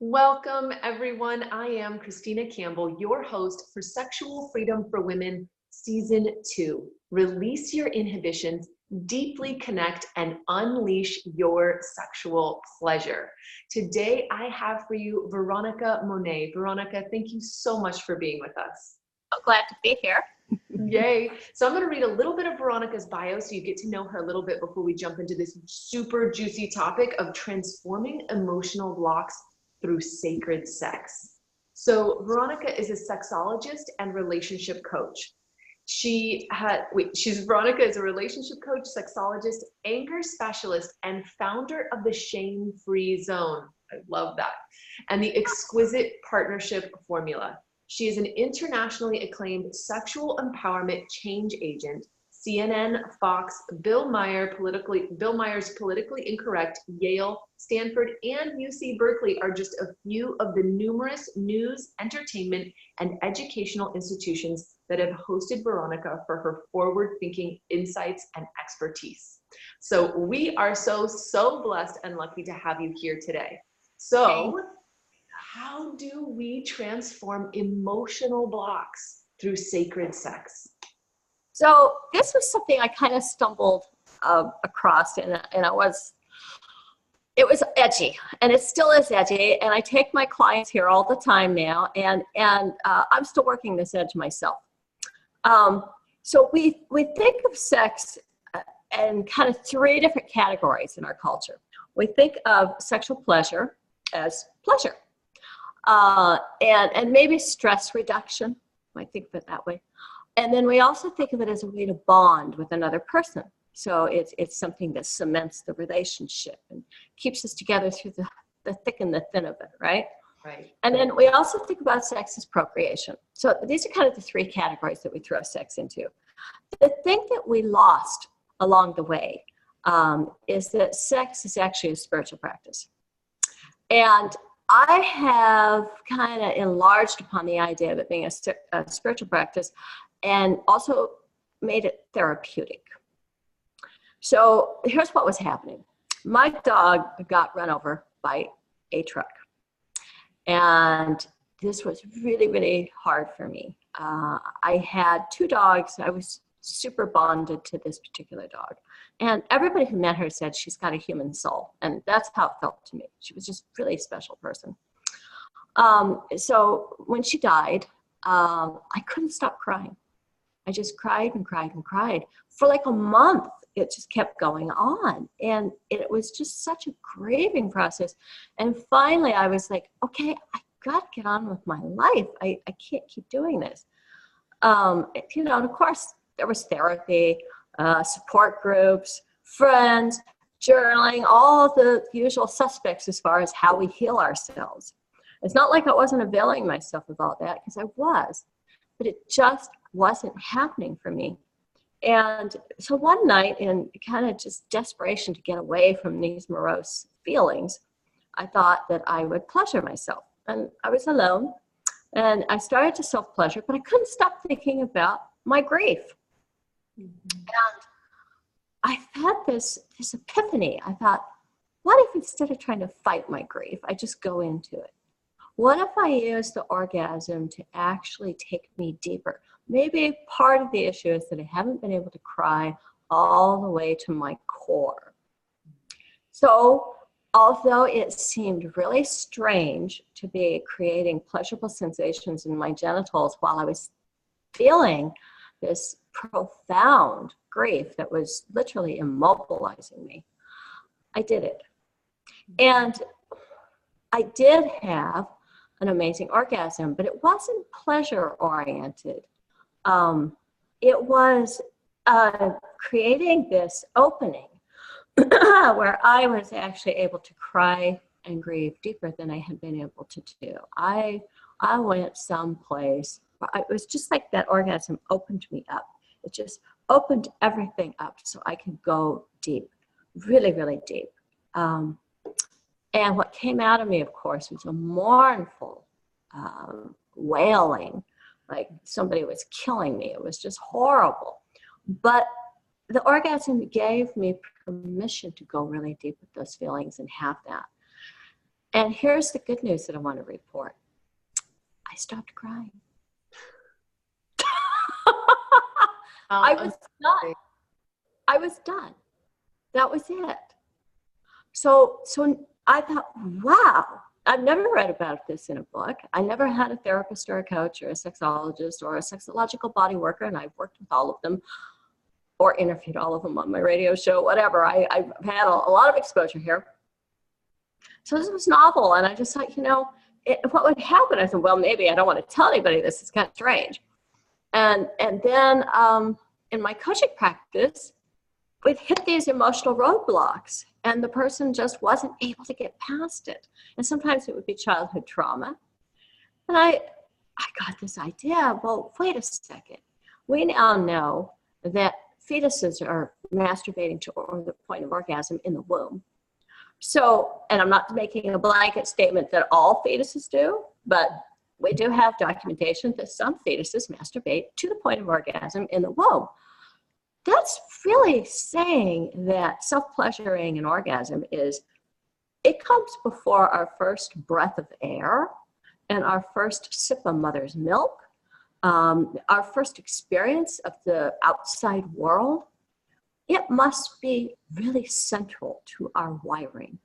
Welcome, everyone. I am Kristina Campbell, your host for Sexual Freedom for Women, Season 2. Release your inhibitions, deeply connect, and unleash your sexual pleasure. Today, I have for you Veronica Monet. Veronica, thank you so much for being with us. So glad to be here. Yay. So I'm going to read a little bit of Veronica's bio so you get to know her a little bit before we jump into this super juicy topic of transforming emotional blocks through sacred sex. So Veronica is a sexologist and relationship coach. Veronica is a relationship coach, sexologist, anger specialist, and founder of the Shame-Free Zone. I love that. And the Exquisite Partnership Formula. She is an internationally acclaimed sexual empowerment change agent. CNN, Fox, Bill Myers' Politically Incorrect, Yale, Stanford, and UC Berkeley are just a few of the numerous news, entertainment, and educational institutions that have hosted Veronica for her forward-thinking insights and expertise. So we are so blessed and lucky to have you here today. So how do we transform emotional blocks through sacred sex? So this was something I kind of stumbled across, and it was edgy, and it still is edgy. And I take my clients here all the time now, and I'm still working this edge myself. So we think of sex in kind of three different categories in our culture. We think of sexual pleasure as pleasure, and maybe stress reduction. Might think of it that way. And then we also think of it as a way to bond with another person. So it's something that cements the relationship and keeps us together through the thick and the thin of it, right? Right. And then we also think about sex as procreation. So these are kind of the three categories that we throw sex into. The thing that we lost along the way is that sex is actually a spiritual practice. And I have kind of enlarged upon the idea of it being a spiritual practice and also made it therapeutic. So here's what was happening. My dog got run over by a truck. And this was really, really hard for me. I had two dogs. I was super bonded to this particular dog. And everybody who met her said she's got a human soul. And that's how it felt to me. She was just a really special person. So when she died, I couldn't stop crying. I just cried and cried and cried. For like a month, it just kept going on. And it was just such a grieving process. And finally, I was like, okay, I got to get on with my life. I can't keep doing this. And of course, there was therapy, support groups, friends, journaling, all the usual suspects as far as how we heal ourselves. It's not like I wasn't availing myself of all that, because I was, but it just wasn't happening for me. And so one night, in kind of just desperation to get away from these morose feelings, I thought that I would pleasure myself. And I was alone, and I started to self-pleasure, but I couldn't stop thinking about my grief. Mm-hmm. And I had this epiphany. I thought, what if instead of trying to fight my grief, I just go into it? What if I use the orgasm to actually take me deeper? Maybe part of the issue is that I haven't been able to cry all the way to my core. So although it seemed really strange to be creating pleasurable sensations in my genitals while I was feeling this profound grief that was literally immobilizing me, I did it. And I did have an amazing orgasm, but it wasn't pleasure oriented. It was creating this opening where I was actually able to cry and grieve deeper than I had been able to do. I went someplace. It was just like that orgasm opened me up. It just opened everything up so I could go deep, really, really deep. And what came out of me, of course, was a mournful wailing, like somebody was killing me. It was just horrible. But the orgasm gave me permission to go really deep with those feelings and have that. And here's the good news that I want to report. I stopped crying. I was done. I was done. That was it. So I thought, wow, I've never read about this in a book. I never had a therapist or a coach or a sexologist or a sexological body worker, and I've worked with all of them or interviewed all of them on my radio show, whatever. I've had a lot of exposure here. So this was novel, and I just thought, what would happen? I said, well, maybe I don't want to tell anybody this. It's kind of strange. And then in my coaching practice, we'd hit these emotional roadblocks, and the person just wasn't able to get past it. And sometimes it would be childhood trauma. And I got this idea, well, wait a second. We now know that fetuses are masturbating to the point of orgasm in the womb. So, and I'm not making a blanket statement that all fetuses do, but we do have documentation that some fetuses masturbate to the point of orgasm in the womb. That's really saying that self-pleasuring and orgasm it comes before our first breath of air and our first sip of mother's milk, our first experience of the outside world. It must be really central to our wiring.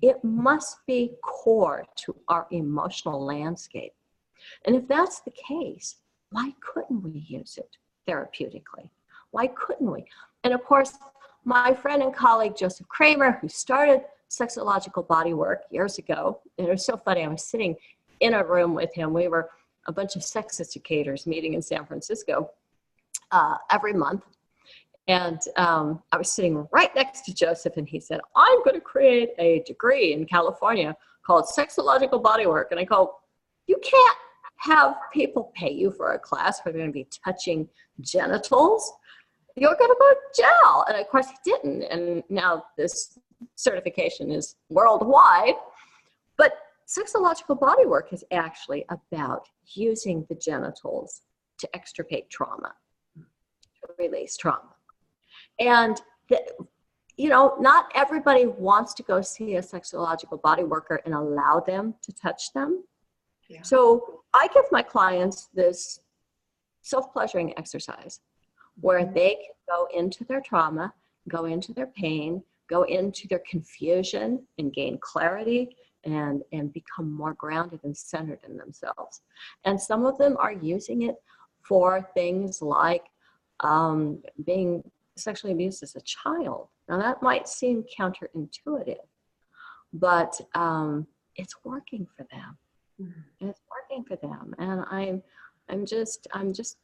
It must be core to our emotional landscape. And if that's the case, why couldn't we use it therapeutically? Why couldn't we? And of course, my friend and colleague, Joseph Kramer, who started sexological body work years ago, and it was so funny, I was sitting in a room with him. We were a bunch of sex educators meeting in San Francisco every month. And I was sitting right next to Joseph, and he said, I'm going to create a degree in California called sexological bodywork. And I go, you can't have people pay you for a class where they're going to be touching genitals. You're going to go to jail. And of course he didn't. And now this certification is worldwide. But sexological bodywork is actually about using the genitals to extirpate trauma, to release trauma. And, not everybody wants to go see a sexological body worker and allow them to touch them. Yeah. So I give my clients this self-pleasuring exercise where they can go into their trauma, go into their pain, go into their confusion and gain clarity and become more grounded and centered in themselves. And some of them are using it for things like being sexually abused as a child. Now that might seem counterintuitive, but it's working for them. Mm-hmm. It's working for them, and I'm just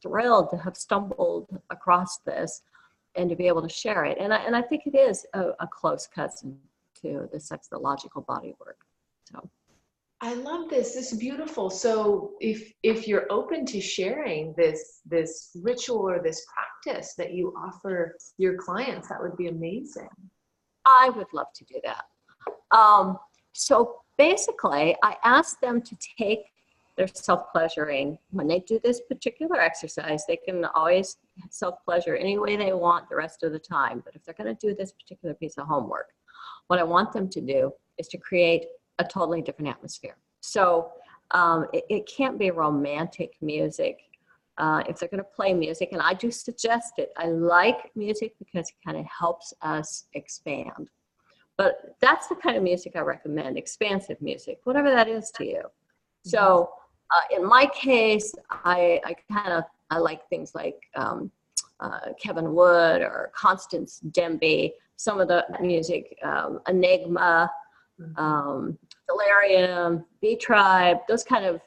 thrilled to have stumbled across this and to be able to share it. And I think it is a close cousin to the sexological body work. So. I love this. This is beautiful. So if you're open to sharing this ritual or this practice that you offer your clients, that would be amazing. I would love to do that. So basically, I ask them to take their self-pleasuring. When they do this particular exercise, they can always self-pleasure any way they want the rest of the time. But if they're going to do this particular piece of homework, what I want them to do is to create a totally different atmosphere. So it can't be romantic music. If they're going to play music, and I do suggest it, I like music because it kind of helps us expand. But that's the kind of music I recommend, expansive music, whatever that is to you. Mm-hmm. So in my case, I like things like Kevin Wood or Constance Demby, some of the music, Enigma, Delirium, B-Tribe, those kind of,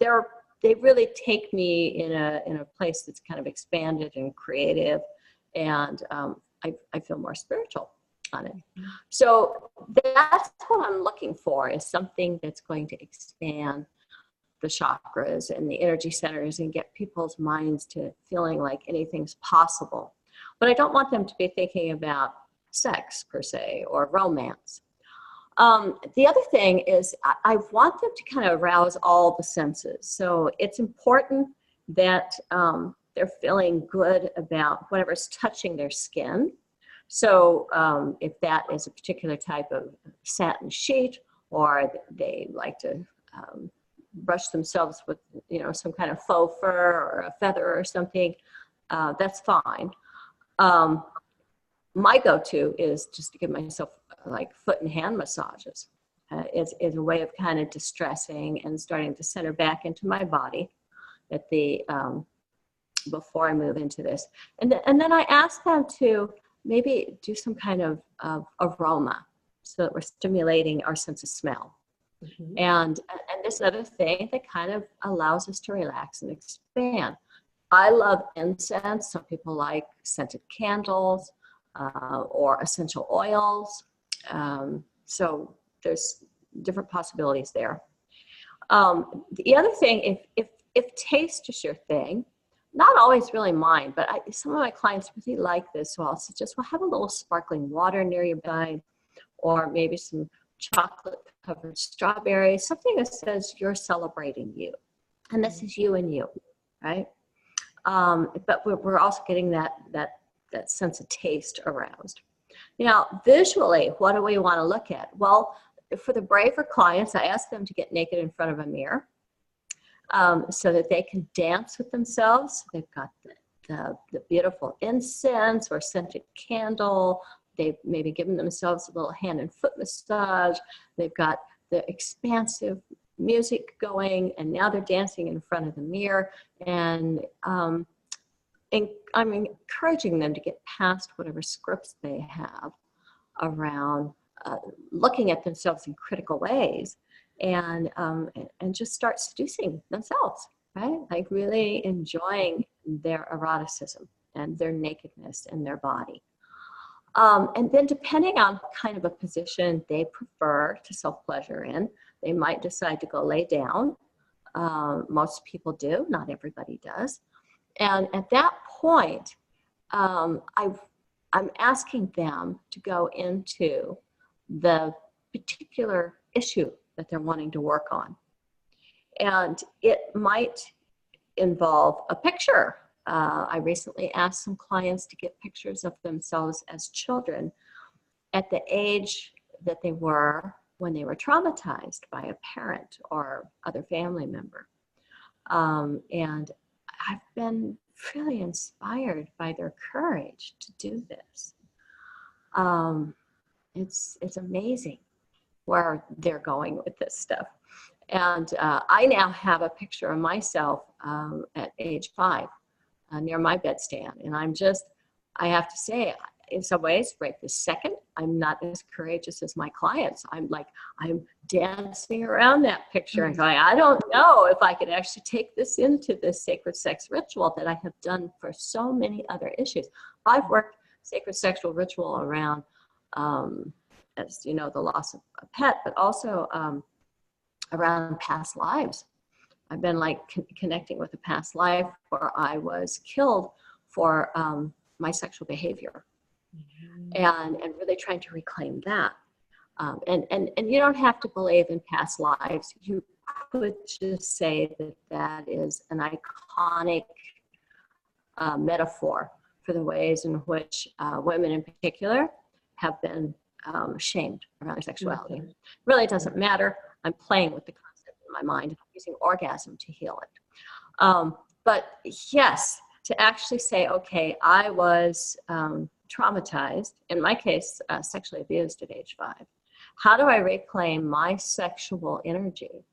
they really take me in a place that's kind of expanded and creative, and I feel more spiritual on it. So that's what I'm looking for, is something that's going to expand the chakras and the energy centers and get people's minds to feeling like anything's possible. But I don't want them to be thinking about sex per se or romance. The other thing is I want them to kind of arouse all the senses. So it's important that they're feeling good about whatever's touching their skin. So if that is a particular type of satin sheet or they like to brush themselves with, some kind of faux fur or a feather or something, that's fine. My go-to is just to give myself like foot and hand massages. Is a way of kind of distressing and starting to center back into my body at the before I move into this. And then I ask them to maybe do some kind of aroma so that we're stimulating our sense of smell. Mm-hmm. And this other thing that kind of allows us to relax and expand. I love incense. Some people like scented candles or essential oils. So there's different possibilities there. The other thing, if taste is your thing, not always really mine, but some of my clients really like this, so I'll suggest, well, have a little sparkling water near your bed, or maybe some chocolate-covered strawberries, something that says you're celebrating you, and this is you and you, right? But we're also getting that sense of taste aroused. Now, visually, what do we want to look at? Well, for the braver clients, I ask them to get naked in front of a mirror so that they can dance with themselves. They've got the beautiful incense or scented candle. They've maybe given themselves a little hand and foot massage. They've got the expansive music going, and now they're dancing in front of the mirror. And I'm encouraging them to get past whatever scripts they have around looking at themselves in critical ways, and just start seducing themselves, right? Like really enjoying their eroticism and their nakedness and their body. And then depending on kind of a position they prefer to self-pleasure in, they might decide to go lay down. Most people do, not everybody does. And at that point, I'm asking them to go into the particular issue that they're wanting to work on. And it might involve a picture. I recently asked some clients to get pictures of themselves as children at the age that they were when they were traumatized by a parent or other family member. And I've been really inspired by their courage to do this. It's amazing where they're going with this stuff. And I now have a picture of myself at age 5 near my bedstand. And I have to say, in some ways, right this second, I'm not as courageous as my clients. I'm dancing around that picture and going, I don't know if I could actually take this into this sacred sex ritual that I have done for so many other issues. I've worked sacred sexual ritual around, as you know, the loss of a pet, but also around past lives. I've been like connecting with a past life where I was killed for my sexual behavior. And really trying to reclaim that. And you don't have to believe in past lives. You could just say that is an iconic metaphor for the ways in which women in particular have been shamed around their sexuality. Mm-hmm. Really doesn't matter. I'm playing with the concept in my mind. I'm using orgasm to heal it. But yes, to actually say, okay, I was traumatized, in my case, sexually abused at age 5. How do I reclaim my sexual energy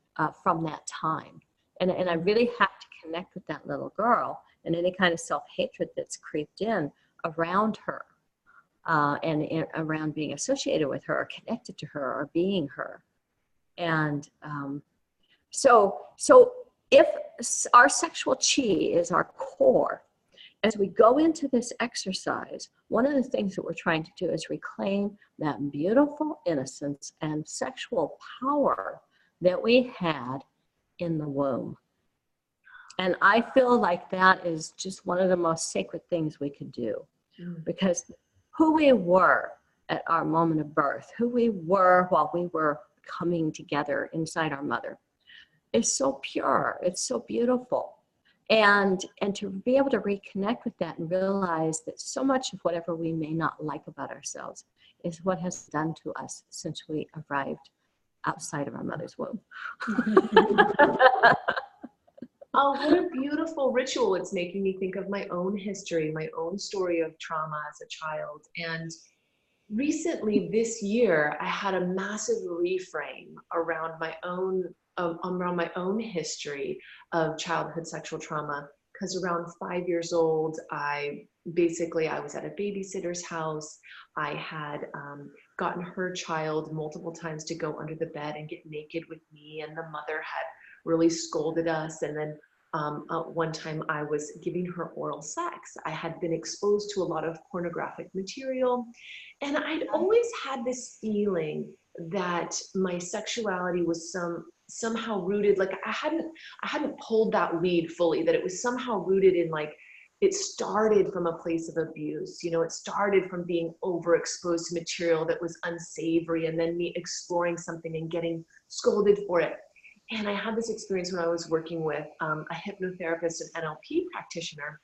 from that time? And I really have to connect with that little girl and any kind of self-hatred that's creeped in around her and around being associated with her or connected to her or being her. And so if our sexual chi is our core, as we go into this exercise, one of the things that we're trying to do is reclaim that beautiful innocence and sexual power that we had in the womb. And I feel like that is just one of the most sacred things we could do. Because who we were at our moment of birth, who we were while we were coming together inside our mother, is so pure, it's so beautiful. And to be able to reconnect with that and realize that so much of whatever we may not like about ourselves is what has done to us since we arrived outside of our mother's womb. Oh, what a beautiful ritual. It's making me think of my own history, my own story of trauma as a child. And recently this year, I had a massive reframe around my own history of childhood sexual trauma. Because around 5 years old, I was at a babysitter's house. I had gotten her child multiple times to go under the bed and get naked with me, and the mother had really scolded us. And then one time I was giving her oral sex. I had been exposed to a lot of pornographic material, and I'd always had this feeling that my sexuality was somehow rooted, like I hadn't pulled that weed fully, that it was somehow rooted in, like, it started from a place of abuse. It started from being overexposed to material that was unsavory, and then me exploring something and getting scolded for it. And I had this experience when I was working with a hypnotherapist and NLP practitioner.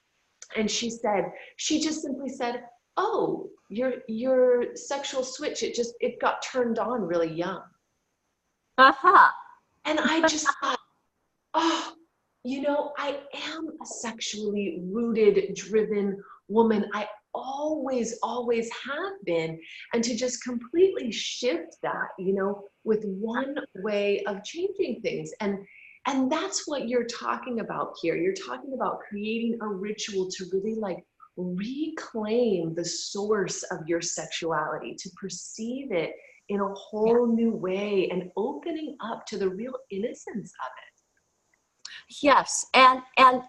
And she just simply said, oh, your sexual switch, it got turned on really young. Aha. And I just thought, oh, I am a sexually rooted, driven woman. I always have been. And to just completely shift that, with one way of changing things. And that's what you're talking about here. You're talking about creating a ritual to really, like, reclaim the source of your sexuality, to perceive it in a whole new way, and opening up to the real innocence of it. Yes, and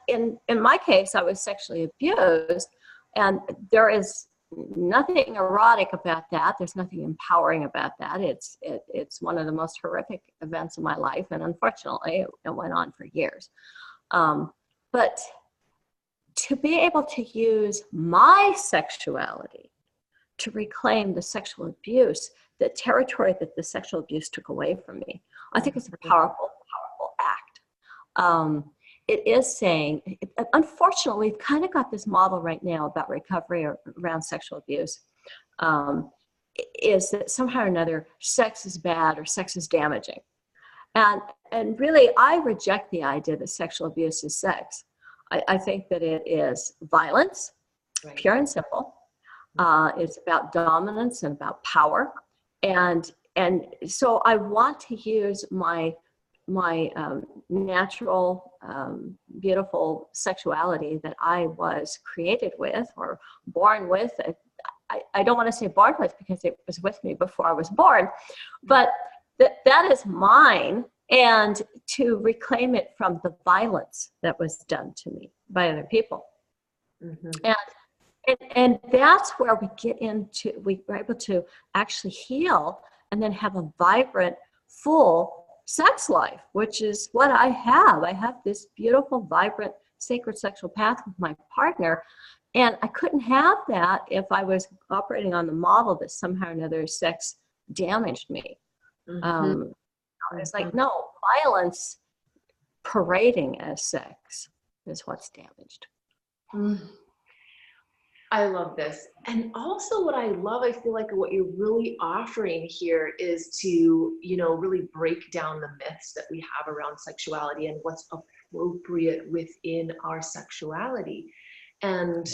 in my case, I was sexually abused, and there is nothing erotic about that. There's nothing empowering about that. It's one of the most horrific events of my life, and unfortunately, it went on for years. But to be able to use my sexuality to reclaim the sexual abuse, the territory that the sexual abuse took away from me, I think it's a powerful act. It is saying, unfortunately, we've kind of got this model right now about recovery around sexual abuse, is that somehow or another sex is bad or sex is damaging. And really, I reject the idea that sexual abuse is sex. I think that it is violence, right, pure and simple. It's about dominance and about power. And so I want to use my natural, beautiful sexuality that I was created with or born with. I don't want to say born with, because it was with me before I was born, but that is mine, and to reclaim it from the violence that was done to me by other people. Mm-hmm. And that's where we're able to actually heal and then have a vibrant, full sex life, which is what I have. I have this beautiful, vibrant, sacred sexual path with my partner. And I couldn't have that if I was operating on the model that somehow or another sex damaged me. Mm-hmm. It's like, no, violence parading as sex is what's damaged. I love this. And also what I love, I feel like what you're really offering here is to, really break down the myths that we have around sexuality and what's appropriate within our sexuality. And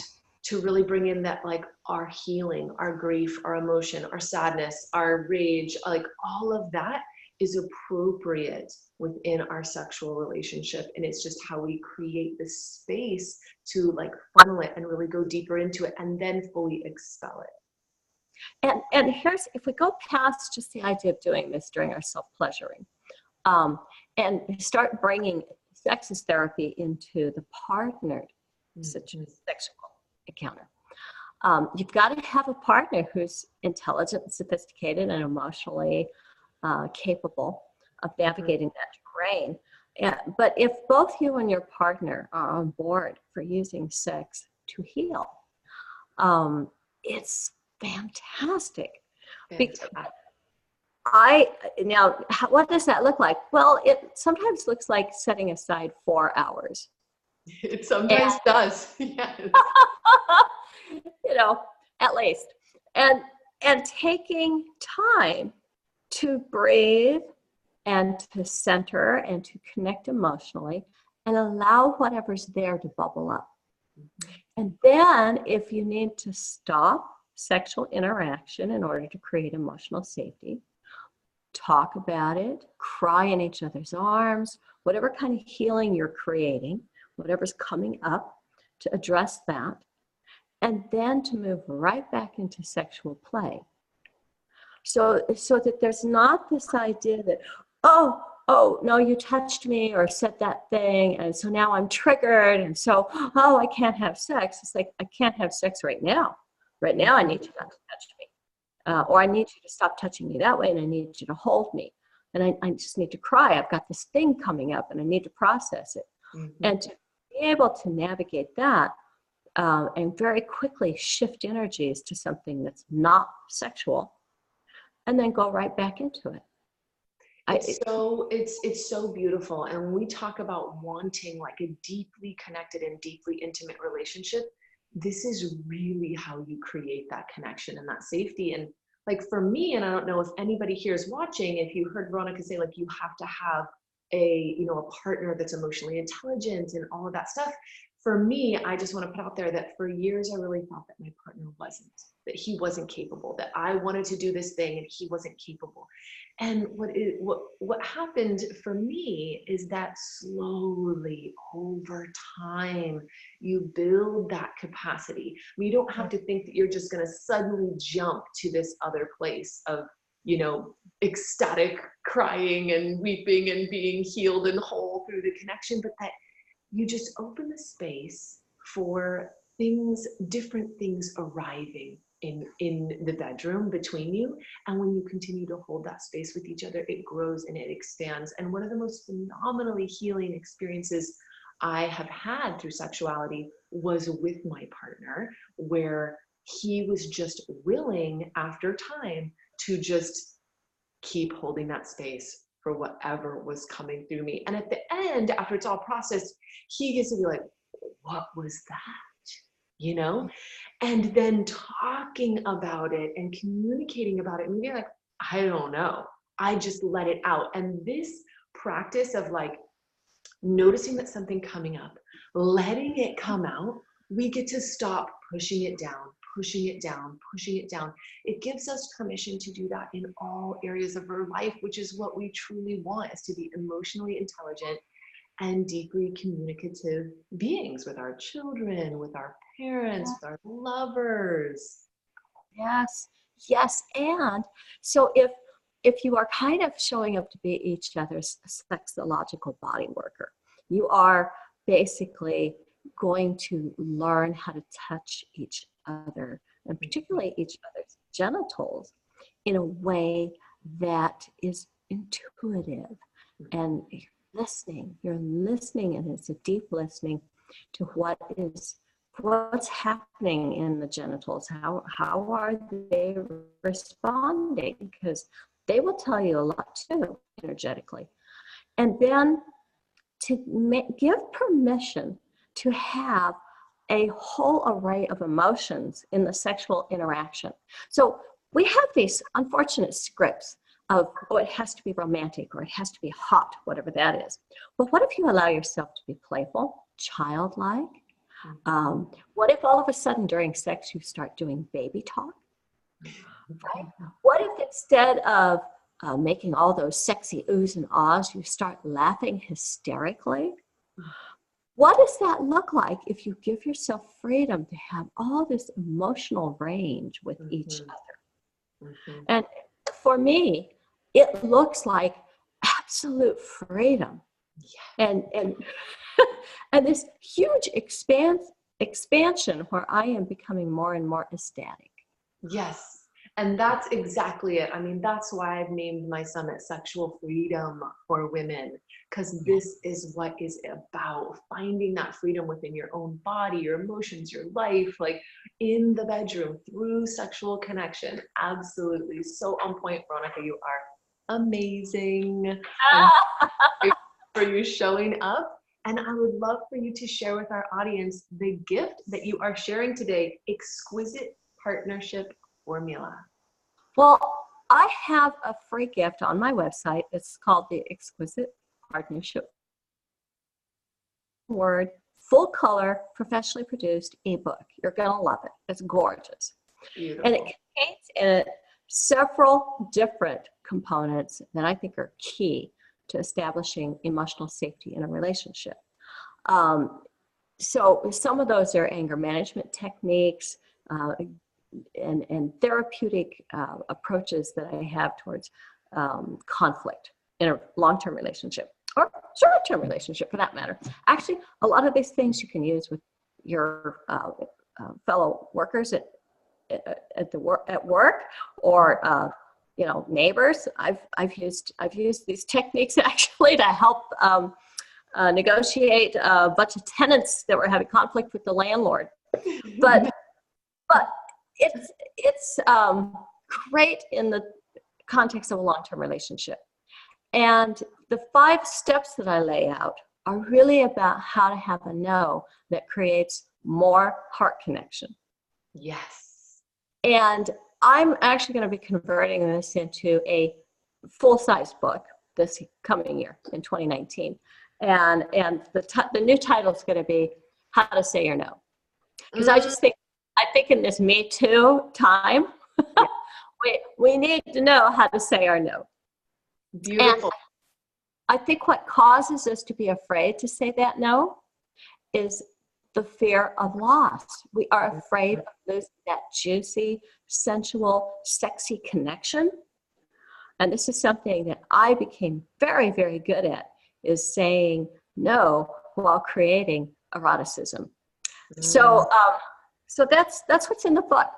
to really bring in that, like, our healing, our grief, our emotion, our sadness, our rage, like all of that is appropriate within our sexual relationship. And it's just how we create this space to, like, funnel it and really go deeper into it and then fully expel it. And here's, if we go past just the idea of doing this during our self-pleasuring, and start bringing sex as therapy into the partnered sexual encounter. You've got to have a partner who's intelligent and sophisticated and emotionally capable of navigating that terrain. But if both you and your partner are on board for using sex to heal, it's fantastic. What does that look like? Well, it sometimes looks like setting aside 4 hours. It sometimes does. Yes. At least. And taking time to breathe and to center and to connect emotionally and allow whatever's there to bubble up. And then if you need to stop sexual interaction in order to create emotional safety, talk about it, cry in each other's arms, whatever kind of healing you're creating, whatever's coming up, to address that, and then to move right back into sexual play. So that there's not this idea that, oh, no, you touched me or said that thing, and so now I'm triggered, and so, I can't have sex. It's like, I can't have sex right now. Right now, I need you not to touch me. Or I need you to stop touching me that way, and I need you to hold me. And I just need to cry. I've got this thing coming up, and I need to process it. Mm-hmm. And to be able to navigate that and very quickly shift energies to something that's not sexual, and then go right back into it. It's so beautiful. And we talk about wanting like a deeply connected and deeply intimate relationship. This is really how you create that connection and that safety. And like for me, and I don't know if anybody here is watching, if you heard Veronica say like you have to have a partner that's emotionally intelligent and all of that stuff. For me, I just want to put out there that for years I really thought that my partner wasn't, that he wasn't capable, that I wanted to do this thing and he wasn't capable. And what happened for me is that slowly over time, you build that capacity. You don't have to think that you're just going to suddenly jump to this other place of, ecstatic crying and weeping and being healed and whole through the connection, but that you just open the space for different things arriving in the bedroom between you. And when you continue to hold that space with each other, it grows and it expands. And one of the most phenomenally healing experiences I have had through sexuality was with my partner, where he was just willing after time to just keep holding that space for whatever was coming through me. And at the end, after it's all processed, he gets to be like, what was that? And then talking about it and communicating about it and being like, I don't know. I just let it out. And this practice of like noticing that something coming up, letting it come out, we get to stop pushing it down, pushing it down, pushing it down. It gives us permission to do that in all areas of our life, which is what we truly want, is to be emotionally intelligent and deeply communicative beings with our children, with our parents, with our lovers. Yes. And so if you are kind of showing up to be each other's sexological body worker, you are basically going to learn how to touch each other, and particularly each other's genitals, in a way that is intuitive. And you're listening, and it's a deep listening to what's happening in the genitals. How are they responding? Because they will tell you a lot too, energetically. And then to give permission to have a whole array of emotions in the sexual interaction. So we have these unfortunate scripts of, it has to be romantic, or it has to be hot, whatever that is. But what if you allow yourself to be playful, childlike? What if all of a sudden during sex you start doing baby talk? Right? What if instead of making all those sexy oohs and ahs, you start laughing hysterically? What does that look like if you give yourself freedom to have all this emotional range with each other? And for me, it looks like absolute freedom. And this huge expansion where I am becoming more and more ecstatic. Yes. And that's exactly it. I mean, that's why I've named my summit Sexual Freedom for Women, because this is what is about finding that freedom within your own body, your emotions, your life, like in the bedroom through sexual connection. Absolutely. So on point, Veronica, you are amazing. For you showing up. And I would love for you to share with our audience the gift that you are sharing today, Exquisite Partnership Formula. Well, I have a free gift on my website. It's called the Exquisite Partnership Word, full color, professionally produced ebook. You're going to love it. It's gorgeous. Beautiful. And it contains in it several different components that I think are key to establishing emotional safety in a relationship. So some of those are anger management techniques and therapeutic approaches that I have towards conflict in a long-term relationship or short-term relationship for that matter. Actually, a lot of these things you can use with your fellow workers at work or neighbors. I've used these techniques actually to help negotiate a bunch of tenants that were having conflict with the landlord. But it's great in the context of a long-term relationship. And the 5 steps that I lay out are really about how to have a no that creates more heart connection. Yes. And I'm actually going to be converting this into a full-size book this coming year in 2019. And the new title is going to be How to Say Your No. Because I think in this Me Too time, we need to know how to say our no. Beautiful. And I think what causes us to be afraid to say that no is the fear of loss. We are afraid of losing that juicy, sensual, sexy connection. And this is something that I became very, very good at, is saying no while creating eroticism. So that's what's in the book.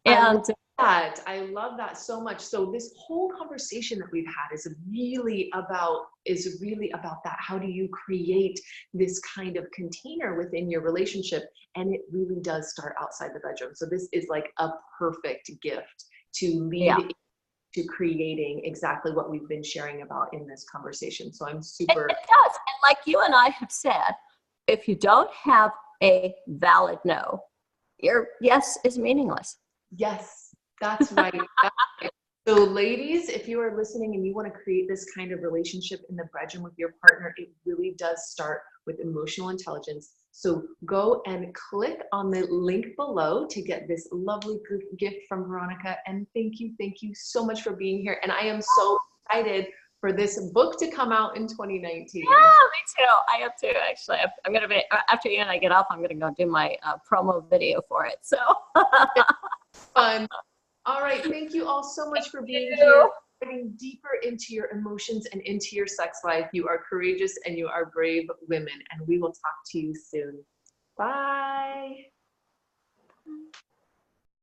And I love that so much. So this whole conversation that we've had is really about that. How do you create this kind of container within your relationship? And it really does start outside the bedroom. So this is like a perfect gift to lead to creating exactly what we've been sharing about in this conversation. So I'm super. It does. And like you and I have said, if you don't have a valid no, your yes is meaningless. Yes, that's right. So ladies, if you are listening and you want to create this kind of relationship in the bedroom with your partner, it really does start with emotional intelligence. So go and click on the link below to get this lovely gift from Veronica. And thank you so much for being here. And I am so excited for this book to come out in 2019. Yeah, me too. I am too, actually. I'm going to be, after you and I get off, I'm going to go do my promo video for it. So fun. All right. Thank you all so much for being here. Getting deeper into your emotions and into your sex life. You are courageous and you are brave women. And we will talk to you soon. Bye.